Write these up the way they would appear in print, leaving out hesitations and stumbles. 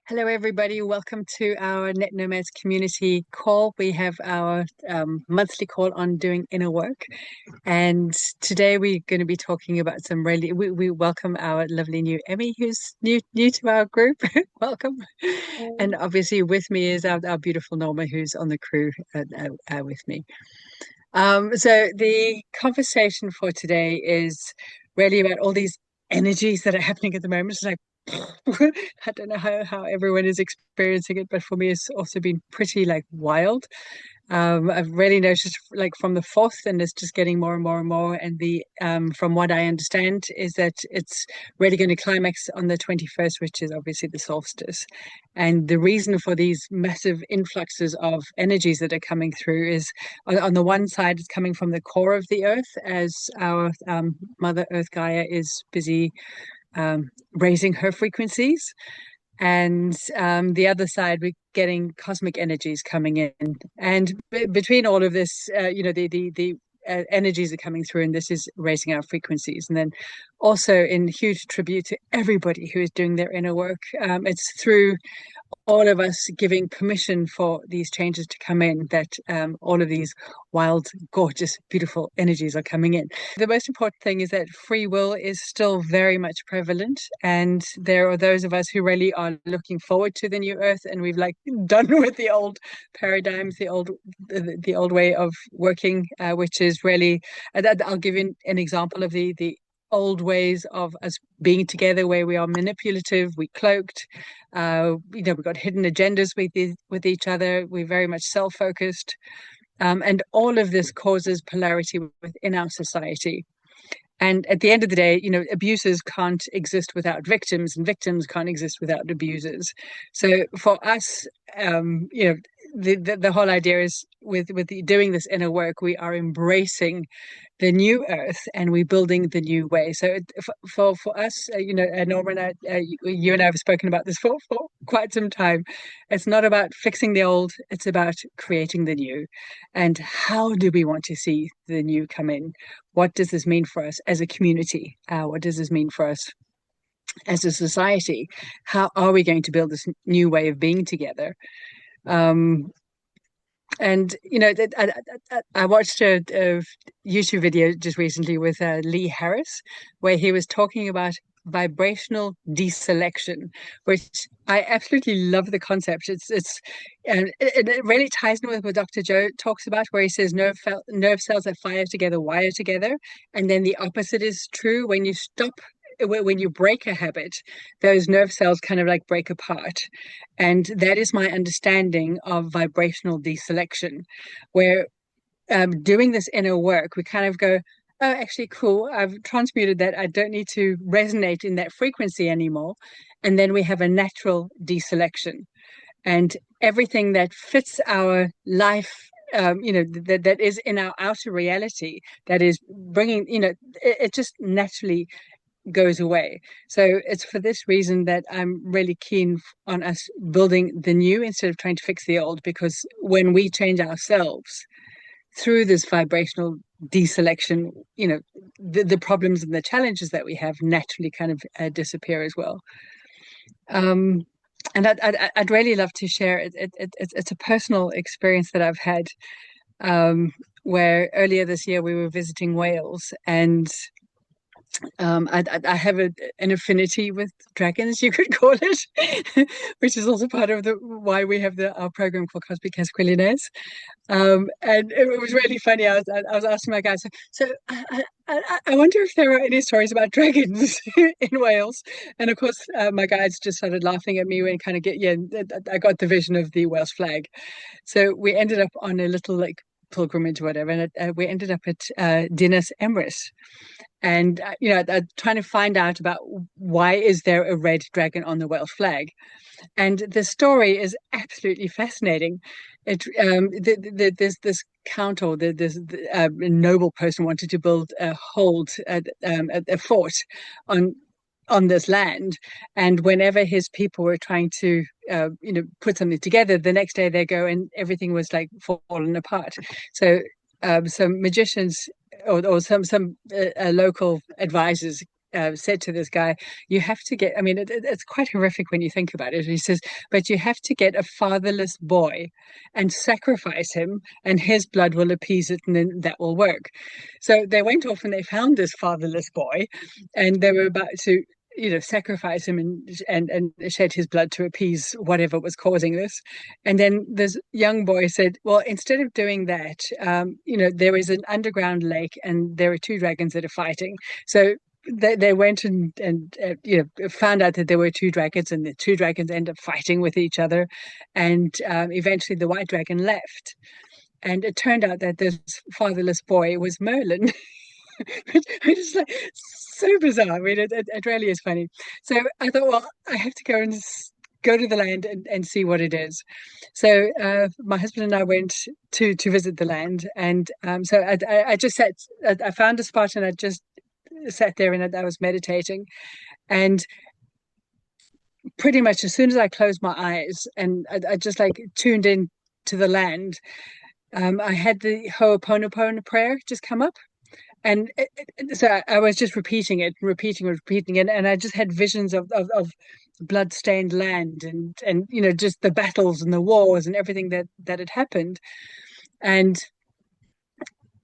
Hello, everybody. Welcome to our NetNomads community call. We have our monthly call on doing inner work. And today we're going to be talking about some we welcome our lovely new Emmy, who's new to our group. Welcome. And obviously with me is our beautiful Norma, who's on the crew with me. So the conversation for today is really about all these energies that are happening at the moment. It's like I don't know how everyone is experiencing it, but for me, it's also been pretty like wild. I've really noticed like from the 4th, and it's just getting more and more and more. And the from what I understand is that it's really going to climax on the 21st, which is obviously the solstice. And the reason for these massive influxes of energies that are coming through is on the one side, it's coming from the core of the earth as our Mother Earth Gaia is busy raising her frequencies. And the other side, we're getting cosmic energies coming in. And between all of this, the energies are coming through, and this is raising our frequencies. And then also in huge tribute to everybody who is doing their inner work, it's through all of us giving permission for these changes to come in, that all of these wild, gorgeous, beautiful energies are coming in. The most important thing is that free will is still very much prevalent, and there are those of us who really are looking forward to the new earth, and we've like done with the old paradigms, the old way of working, which is really. I'll give you an example of the old ways of us being together, where we are manipulative, we cloaked, we've got hidden agendas with each other, we're very much self-focused, and all of this causes polarity within our society. And at the end of the day, abusers can't exist without victims, and victims can't exist without abusers. So for us, the whole idea is with doing this inner work, we are embracing the new earth, and we're building the new way. So for us, Norma and you and I have spoken about this for quite some time. It's not about fixing the old, it's about creating the new. And how do we want to see the new come in? What does this mean for us as a community? What does this mean for us as a society? How are we going to build this new way of being together? And I watched a YouTube video just recently with Lee Harris, where he was talking about vibrational deselection, which I absolutely love the concept. It really ties in with what Dr. Joe talks about, where he says nerve cells that fire together wire together, and then the opposite is true. When you break a habit, those nerve cells kind of like break apart. And that is my understanding of vibrational deselection, where doing this inner work, we kind of go, oh, actually, cool. I've transmuted that. I don't need to resonate in that frequency anymore. And then we have a natural deselection. And everything that fits our life, that is in our outer reality, that is bringing, it just naturally goes away. So it's for this reason that I'm really keen on us building the new instead of trying to fix the old, because when we change ourselves through this vibrational deselection, the problems and the challenges that we have naturally kind of disappear as well. And I'd really love to share it. It's a personal experience that I've had, where earlier this year we were visiting Wales, and I have an affinity with dragons, you could call it, which is also part of why we have our program called Cosmic Casquillionaires. And it was really funny. I was asking my guys, so I wonder if there are any stories about dragons in Wales. And of course, my guides just started laughing at me and kind of I got the vision of the Welsh flag. So we ended up on a little like pilgrimage or whatever, and we ended up at Dinas Emrys. And trying to find out about why is there a red dragon on the Welsh flag. And the story is absolutely fascinating. There's this count, or this noble person wanted to build a fort on this land, and whenever his people were trying to put something together, the next day they go and everything was like fallen apart. So some magicians or some local advisors said to this guy, you have to get, I mean, it's quite horrific when you think about it. He says, but you have to get a fatherless boy and sacrifice him, and his blood will appease it, and then that will work. So they went off and they found this fatherless boy, and they were about to, sacrifice him and shed his blood to appease whatever was causing this. And then this young boy said, well, instead of doing that, there is an underground lake and there are two dragons that are fighting. So they went and found out that there were two dragons, and the two dragons end up fighting with each other, and eventually the white dragon left, and it turned out that this fatherless boy was Merlin. which is like so bizarre. I mean, it really is funny. So I thought, well, I have to go and go to the land and see what it is. So my husband and I went to visit the land, and so I just sat. I found a spot and I just sat there and I was meditating, and pretty much as soon as I closed my eyes and I just like tuned in to the land, I had the Ho'oponopono prayer just come up. And so I was just repeating it, repeating it, and I just had visions of blood-stained land and just the battles and the wars and everything that had happened. And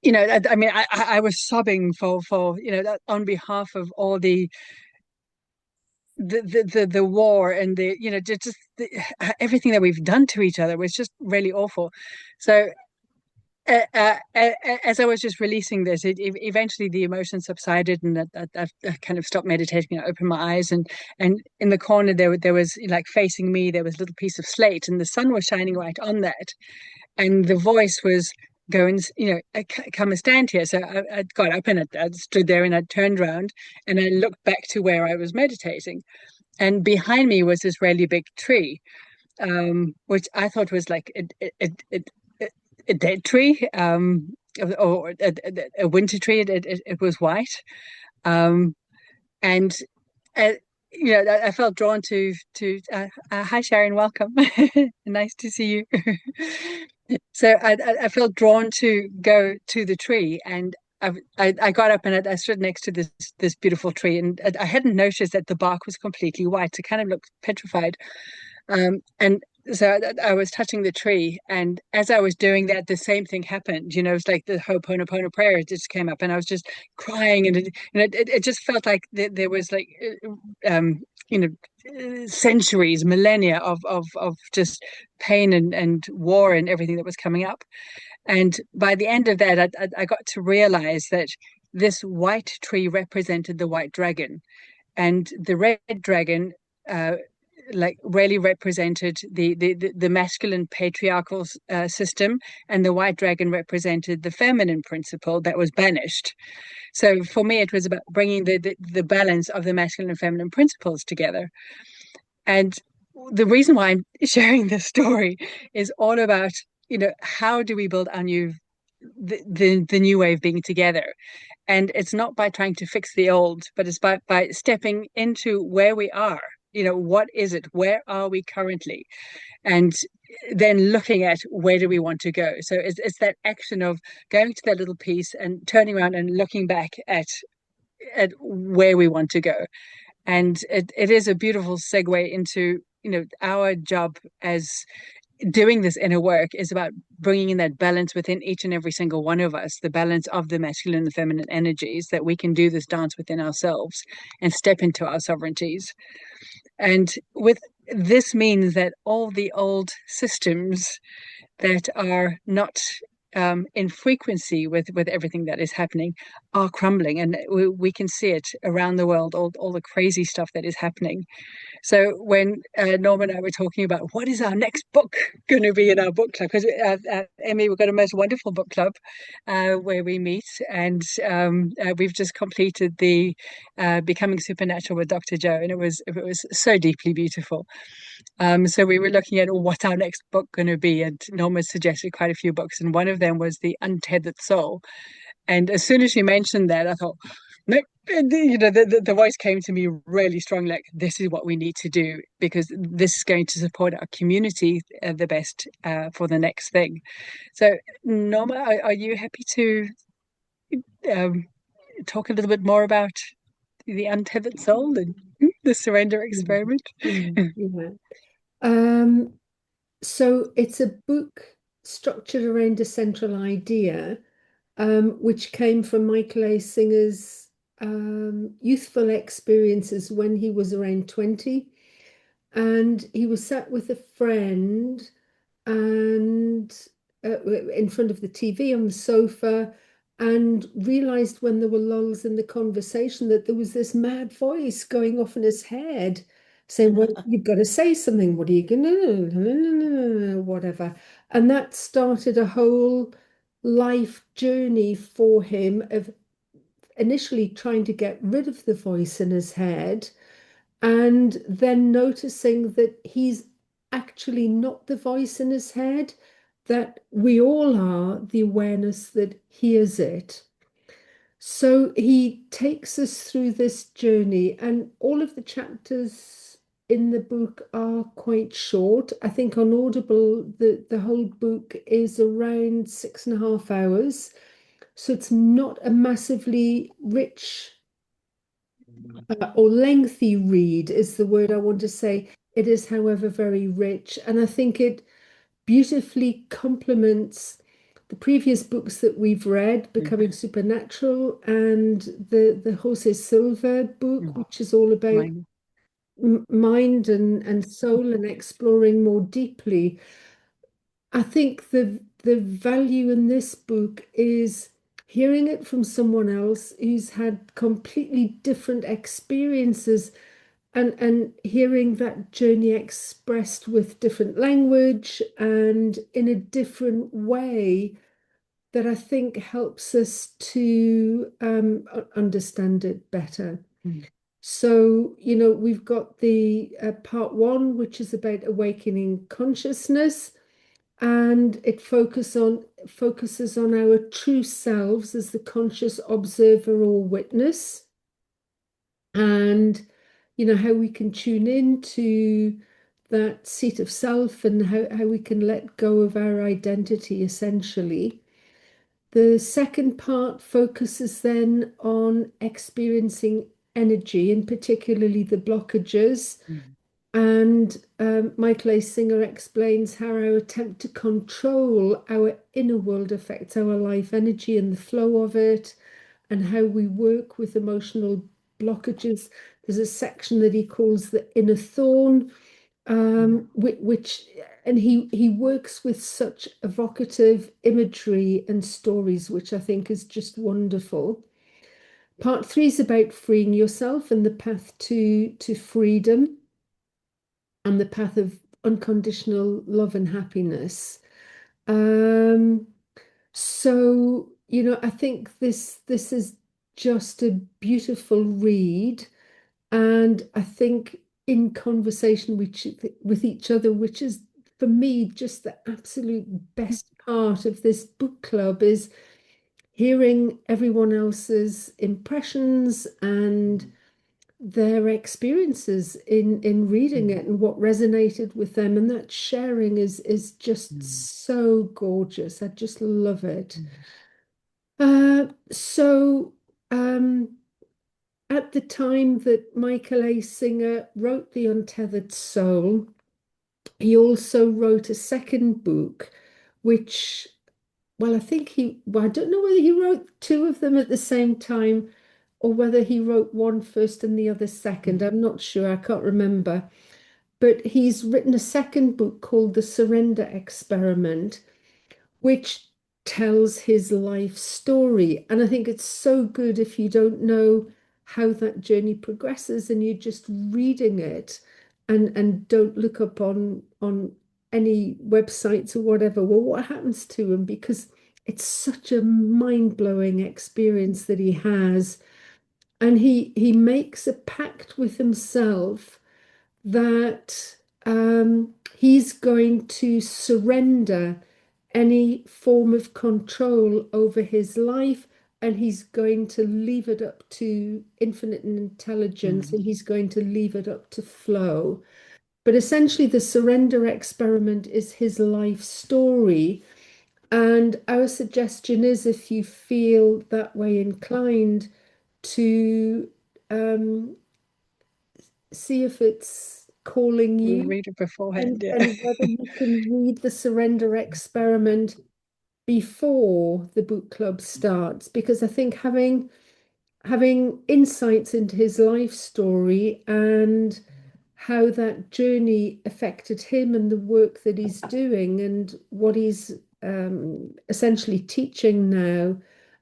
I mean, I was sobbing for on behalf of all the war and the just everything that we've done to each other was just really awful. So as I was just releasing this, eventually the emotion subsided, and I kind of stopped meditating. I opened my eyes, and in the corner there was like facing me, there was a little piece of slate, and the sun was shining right on that, and the voice was going, come and stand here. So I got up and I stood there, and I turned around and I looked back to where I was meditating, and behind me was this really big tree, which I thought was like a dead tree, or a winter tree. It was white, um, and uh, I felt drawn to. Hi, Sharon, welcome. Nice to see you. So I felt drawn to go to the tree, and I got up and I stood next to this beautiful tree, and I hadn't noticed that the bark was completely white. It kind of looked petrified. And so I was touching the tree, and as I was doing that, the same thing happened. It's like the Ho'oponopono prayer just came up, and I was just crying, and it just felt like there was like, centuries, millennia of just pain and war and everything that was coming up. And by the end of that, I got to realize that this white tree represented the white dragon, and the red dragon uh, like really represented the masculine patriarchal system, and the white dragon represented the feminine principle that was banished. So for me, it was about bringing the balance of the masculine and feminine principles together. And the reason why I'm sharing this story is all about, how do we build our the new way of being together. And it's not by trying to fix the old, but it's by stepping into where we are. What is it? Where are we currently? And then looking at where do we want to go? So it's that action of going to that little piece and turning around and looking back at where we want to go. And it is a beautiful segue into, our job as doing this inner work is about bringing in that balance within each and every single one of us, the balance of the masculine and the feminine energies, that we can do this dance within ourselves and step into our sovereignties. And with this means that all the old systems that are not in frequency with everything that is happening are crumbling, and we can see it around the world, all the crazy stuff that is happening. So when Norma and I were talking about what is our next book going to be in our book club, because Emmy, we've got a most wonderful book club where we meet, and we've just completed the Becoming Supernatural with Dr. Joe, and it was so deeply beautiful. So we were looking at what's our next book going to be, and Norma suggested quite a few books, and one of them was The Untethered Soul. And as soon as she mentioned that, I thought, no, the voice came to me really strong, like this is what we need to do, because this is going to support our community the best for the next thing. So, Norma, are you happy to um, talk a little bit more about the untethered soul and the surrender Yeah, experiment. yeah, yeah. Um, so it's a book structured around a central idea, which came from Michael A. Singer's youthful experiences when he was around 20. And he was sat with a friend and in front of the TV on the sofa, and realized when there were lulls in the conversation that there was this mad voice going off in his head saying, well, you've got to say something. What are you gonna, whatever. And that started a whole life journey for him of initially trying to get rid of the voice in his head, and then noticing that he's actually not the voice in his head, that we all are the awareness that hears it. So he takes us through this journey, and all of the chapters in the book are quite short. I think on Audible, the whole book is around 6.5 hours. So it's not a massively rich or lengthy read is the word I want to say. It is, however, very rich, and I think it beautifully complements the previous books that we've read, Mm, Becoming Supernatural, and the Jose Silva book, mm, which is all about mine. mind and soul and exploring more deeply. I think the value in this book is hearing it from someone else who's had completely different experiences, and hearing that journey expressed with different language and in a different way that I think helps us to understand it better. Mm, So, we've got the part one, which is about awakening consciousness, and it focuses on our true selves as the conscious observer or witness, and how we can tune into that seat of self, and how we can let go of our identity essentially. The second part focuses then on experiencing energy, and particularly the blockages. mm, And Michael A. Singer explains how our attempt to control our inner world affects our life energy and the flow of it, and how we work with emotional blockages. There's a section that he calls the inner thorn, mm, which and he works with such evocative imagery and stories, which I think is just wonderful. Part three is about freeing yourself and the path to freedom, and the path of unconditional love and happiness. Um, so, I think this is just a beautiful read, and I think in conversation with each other, which is for me just the absolute best part of this book club, is hearing everyone else's impressions and their experiences in reading mm, it and what resonated with them, and that sharing is just mm, so gorgeous. I just love it. mm, So at the time that Michael A. Singer wrote The Untethered Soul, he also wrote a second book, which, well, I don't know whether he wrote two of them at the same time or whether he wrote one first and the other second. mm, I'm not sure, I can't remember. But he's written a second book called The Surrender Experiment, which tells his life story. And I think it's so good if you don't know how that journey progresses and you're just reading it, and don't look up on any websites or whatever. Well, what happens to him? Because it's such a mind-blowing experience that he has. And he makes a pact with himself that he's going to surrender any form of control over his life, and he's going to leave it up to infinite intelligence, mm, and he's going to leave it up to flow. But essentially, the surrender experiment is his life story. And our suggestion is, if you feel that way inclined, to see if it's calling you, Read it beforehand, yeah. and whether you can read the surrender experiment before the book club starts, because I think having insights into his life story and how that journey affected him and the work that he's doing and what he's essentially teaching now,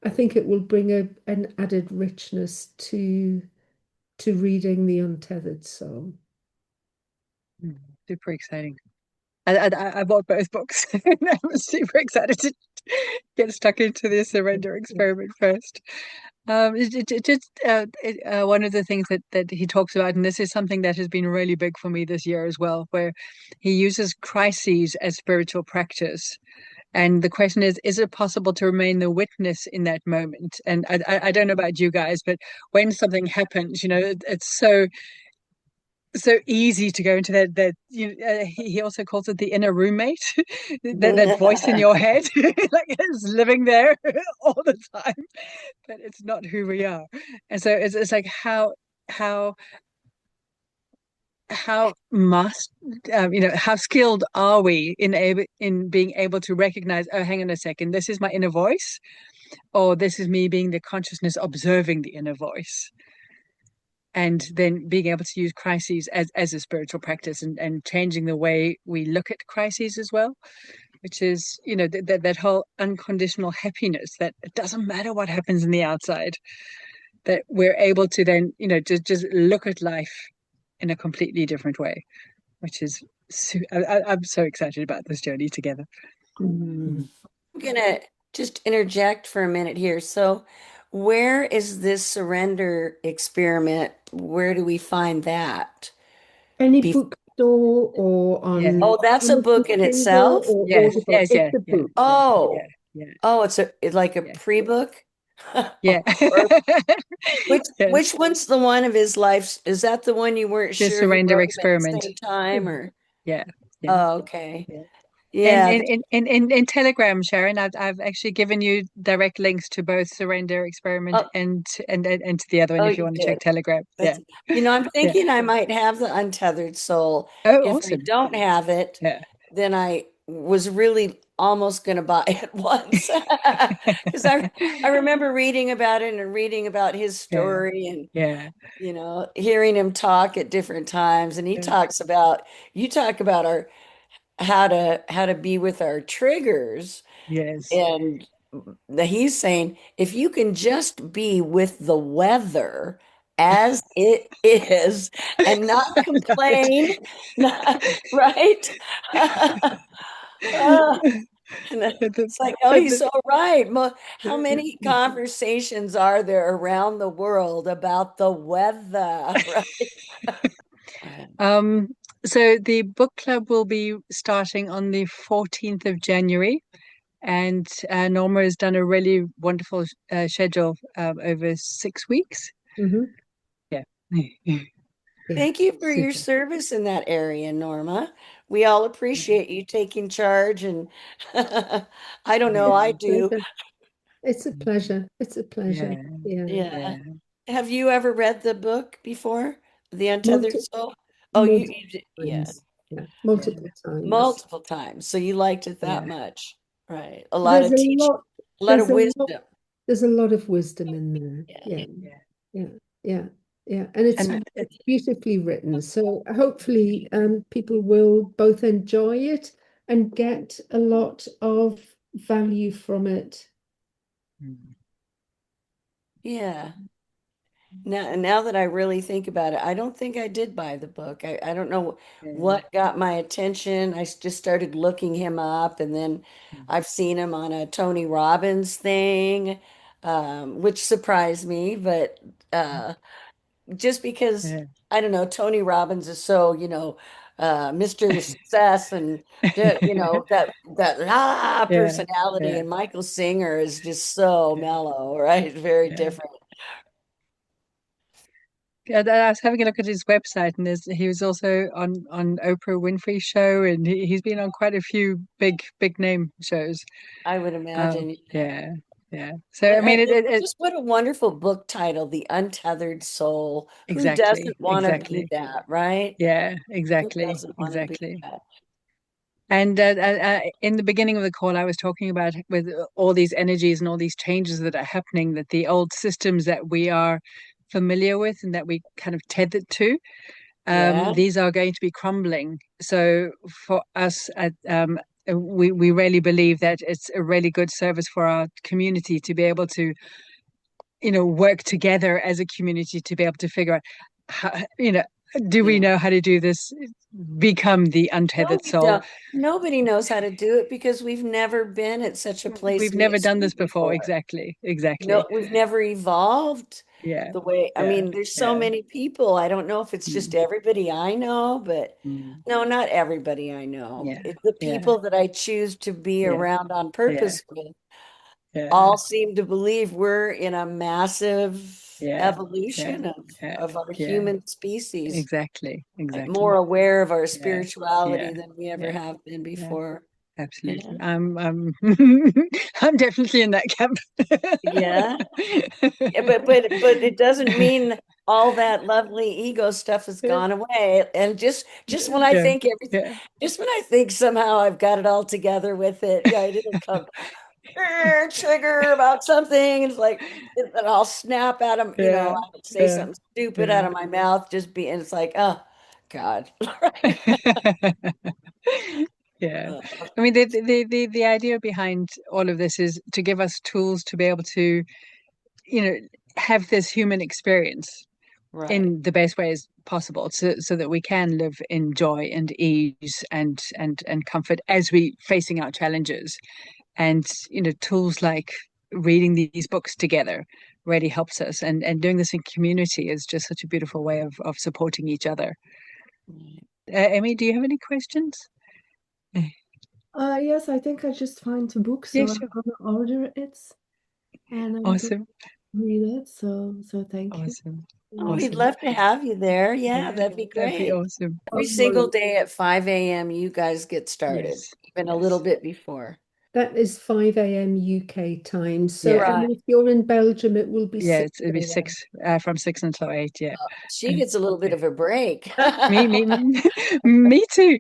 I think it will bring an added richness to reading the Untethered Soul. Mm, super exciting. I bought both books. I was super excited to get stuck into the surrender Yeah. experiment first. One of the things that he talks about, and this is something that has been really big for me this year as well, where he uses crises as spiritual practice. And the question is it possible to remain the witness in that moment? And I don't know about you guys, but when something happens, it's so easy to go into that he also calls it the inner roommate, that voice in your head, like it's living there all the time, but it's not who we are. And so it's like how how must how skilled are we in being able to recognize, oh, hang on a second, this is my inner voice, or this is me being the consciousness observing the inner voice, and then being able to use crises as a spiritual practice, and changing the way we look at crises as well, which is that whole unconditional happiness, that it doesn't matter what happens in the outside, that we're able to then just look at life in a completely different way, which is I'm so excited about this journey together. Mm. Mhm. I'm gonna just interject for a minute here. So, where is this surrender experiment? Where do we find that? Any Be bookstore or Yeah. on Oh, that's a Amazon book in Kindle itself? or Yes, Audible, yes, it's yeah, a yeah, book. yeah, yeah, Oh, yeah, oh, it's like a yeah, pre-book? yeah. Or which Yes, one's the one of his life? Is that the one you weren't the sure he surrender wrote him at the experiment. same time or Yeah, yeah, oh, okay. yeah. And Yeah, in Telegram, Sharon, I've actually given you direct links to both Surrender Experiment oh, and to the other one oh, if you you want to check did. Telegram. Yeah, That's, I'm yeah. thinking I might have the Untethered Soul. Oh, If I awesome. don't have it, Yeah. then I was really almost going to buy it once because I remember reading about it and reading about his Yeah, story and yeah, hearing him talk at different times. And he yeah. talks about you talk about our how to be with our triggers. Yes. And he's saying if you can just be with the weather as it is and not Right. complain, right? Oh, and The- it's like, oh, he's the- so right. How the- many conversations are there around the world about the weather, right? Um, so the book club will be starting on the 14th of January, and Norma has done a really wonderful schedule over 6 weeks. Mhm. Yeah. Yeah, Thank you for your super. service in that area, Norma. We all appreciate you taking charge, and I don't know, It's I Yeah. a do. pleasure. It's a pleasure. It's a pleasure. Yeah. Yeah. Yeah. Yeah. Have you ever read the book before, The Untethered Multi Soul? Oh, multiple yeah, times. Yeah, Yeah. multiple times. multiple times. So you liked it that Yeah. much, right? A lot There's of a teaching, lot, a lot there's of a lot, wisdom. there's a lot of wisdom in there. Yeah. Yeah, Yeah. yeah, yeah, yeah. And it's And it's beautifully written. So hopefully people will both enjoy it and get a lot of value from it. Yeah. Now that I really think about it, I don't think I did buy the book. I don't know yeah. what got my attention. just started looking him up, and then I've seen him on a Tony Robbins thing, which surprised me. But just because Yeah. I don't know, Tony Robbins is so, Mr. Success and that Yeah. personality, Yeah. and Michael Singer is just so Yeah. mellow, right? Very Yeah. different. Yeah, I was having a look at his website, and he was also on Oprah Winfrey's show, and he's been on quite a few big name shows. I would Um, imagine. Yeah. yeah, yeah. So I mean, it Just what a wonderful book title, The Untethered Soul. Who exactly, doesn't want to be exactly. that, right? Yeah, Who exactly, doesn't want to be exactly. that? And in the beginning of the call, I was talking about with all these energies and all these changes that are happening, that the old systems that we are familiar with and that we kind of tethered to, Yeah, these are going to be crumbling. So for us, we really believe that it's a really good service for our community to be able to, work together as a community to be able to figure out how, do we yeah. know how to do this, become the No, untethered we soul. don't. Nobody knows how to do it because we've never been at such a place We've never done mentally this before. before. Exactly. Exactly. No, we've never evolved Yeah. the way, I Yeah. mean, there's so Yeah. many people. I don't know if it's just Mm, everybody I know, but mm. no, not everybody I know. Yeah. It's the Yeah. people that I choose to be Yeah. around on Yeah. purpose with Yeah. all seem to believe we're in a massive Yeah. Yeah. evolution Yeah. of our Yeah. human species, Exactly. like more Exactly. aware of our Yeah. Yeah. spirituality than we ever Yeah. have been Yeah. before. Yeah. Absolutely. I'm I'm definitely in that camp. Yeah. Yeah, but it doesn't mean all that lovely ego stuff has gone away. And just when I Yeah. think everything, Yeah. just when I think somehow I've got it all together with it, right, it'll come trigger about something. It's like, and I'll snap at them, Yeah. I would say Yeah. something stupid out Yeah. of my mouth, and it's like, oh God. Right. Yeah. Uh, I mean, the idea behind all of this is to give us tools to be able to, you know, have this human experience right. in the best ways possible, so that we can live in joy and ease and comfort as we facing our challenges. And, tools like reading these books together really helps us. And doing this in community is just such a beautiful way of supporting each other. Emmy, do you have any questions? Yes, I think I just find the book, so Yes, I'm sure. gonna order it and I'm going to Awesome. read it. So thank you. Awesome. Oh, we'd Awesome. love to have you there. Yeah, Yeah, that'd be that'd be great. awesome. Every single day at 5 a.m., you guys get started, Yes. even a little Yes. bit before. That is 5 a.m. UK time. So, Yeah. and Right. if you're in Belgium, it will be Yeah, 6 it'd be a.m. six, from 6 until 8. Yeah. She gets a little bit of a break. Me, me too.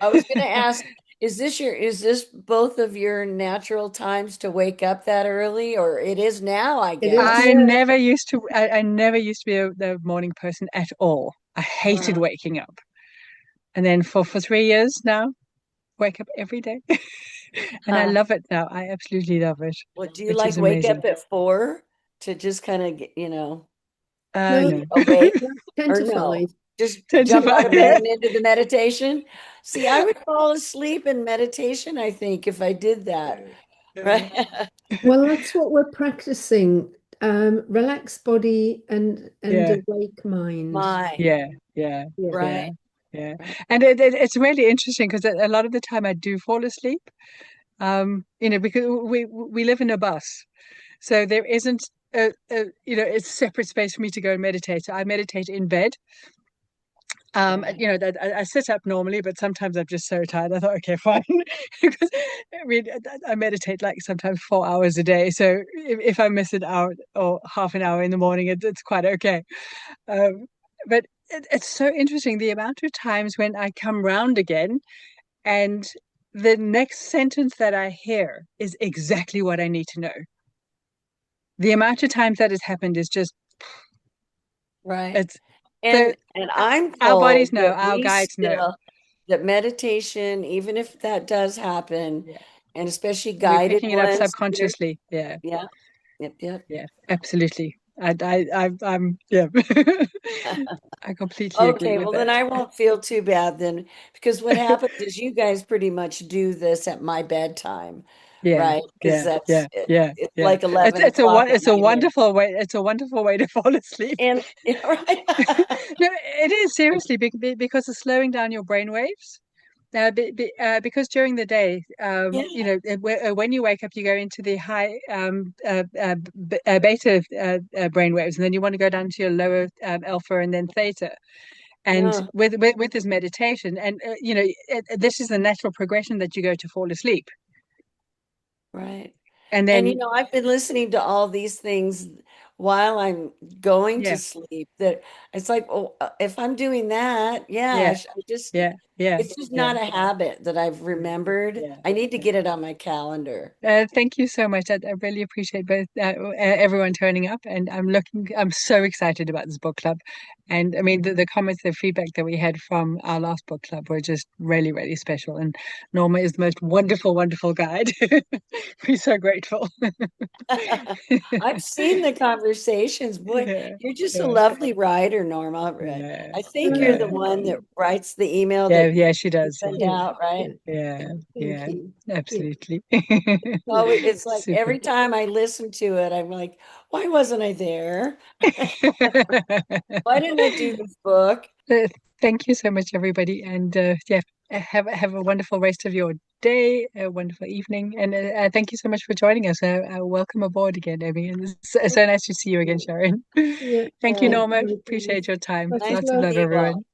I was going to ask, is this both of your natural times to wake up that early, or it is now, I It is guess? now. I never used to be the morning person at all. I hated Uh, waking up. And then for 3 years now, wake up every day. And I huh. love it now. I absolutely love it, Well, do you which like is wake amazing. up at 4 to just kind of get, No, No, awake? that's 10 Or to no, 5. just 10 to jump out 5. of bed and into the meditation. See, I would fall asleep in meditation, I think, if I did that. Yeah. Right? Well, that's what we're practicing. Relaxed body and Yeah. awake mind. Mind, Yeah. Yeah. Yeah. Yeah. right, Yeah. right. And it's really interesting because a lot of the time I do fall asleep. Because we live in a bus. So there isn't it's separate space for me to go and meditate. So I meditate in bed. Right. That I sit up normally, but sometimes I'm just so tired. I thought, okay, fine, because I mean, I meditate like sometimes 4 hours a day. So if I miss an hour or half an hour in the morning, it's quite okay. Um, but it's so interesting the amount of times when I come round again and the next sentence that I hear is exactly what I need to know. The amount of times that has happened is just Right. it's so And I'm our bodies told know, that our guides know. that meditation, even if that does happen, Yeah. and especially We're guided picking it up ones, subconsciously. Yeah, yeah, yep, yep. yeah, absolutely. I'm yeah. I completely agree Okay, with well then that. I won't feel too bad then, because what happens is you guys pretty much do this at my bedtime, Yeah, right? Because yeah, yeah, yeah, it's yeah. like 11 o'clock at It's a night here. wonderful way. It's a wonderful way to fall asleep. And right. No, it is seriously because of slowing down your brain waves. Because during the day, Yeah, when you wake up, you go into the high beta brain waves, and then you want to go down to your lower alpha and then theta. And yeah, with this meditation, and this is the natural progression that you go to fall asleep. right. And And then I've been listening to all these things while I'm going to yeah, sleep. That it's like, oh, if I'm doing that, yeah, yeah, I just, yeah, yeah, it's just yeah, not a habit that I've remembered. yeah. I need to Yeah. get it on my calendar. Thank you so much. I really appreciate both everyone turning up, and I'm so excited about this book club. And I mean, the comments, the feedback that we had from our last book club were just really, really special. And Norma is the most wonderful, wonderful guide. We're so grateful. I've seen the conversations. Boy, Yeah, you're just a yeah, lovely writer, Norma. Right. yeah, I think you're the yeah, one that writes the email yeah, that yeah. She you does. send Yeah, out, right? yeah. Yeah, Thank yeah, you. Yeah, absolutely. Oh, it's like Super. every time I listen to it, I'm like, why wasn't I there? Why didn't I do this book? Uh, Thank you so much, everybody, and yeah, have a wonderful rest of your day, a wonderful evening, and thank you so much for joining us. Welcome aboard again, Amy, and it's so nice to see you again, Sharon. yeah. Thank you, Yeah. Norma. Likewise. Appreciate your time. Much Nice Lots of to love. love, see you all. everyone.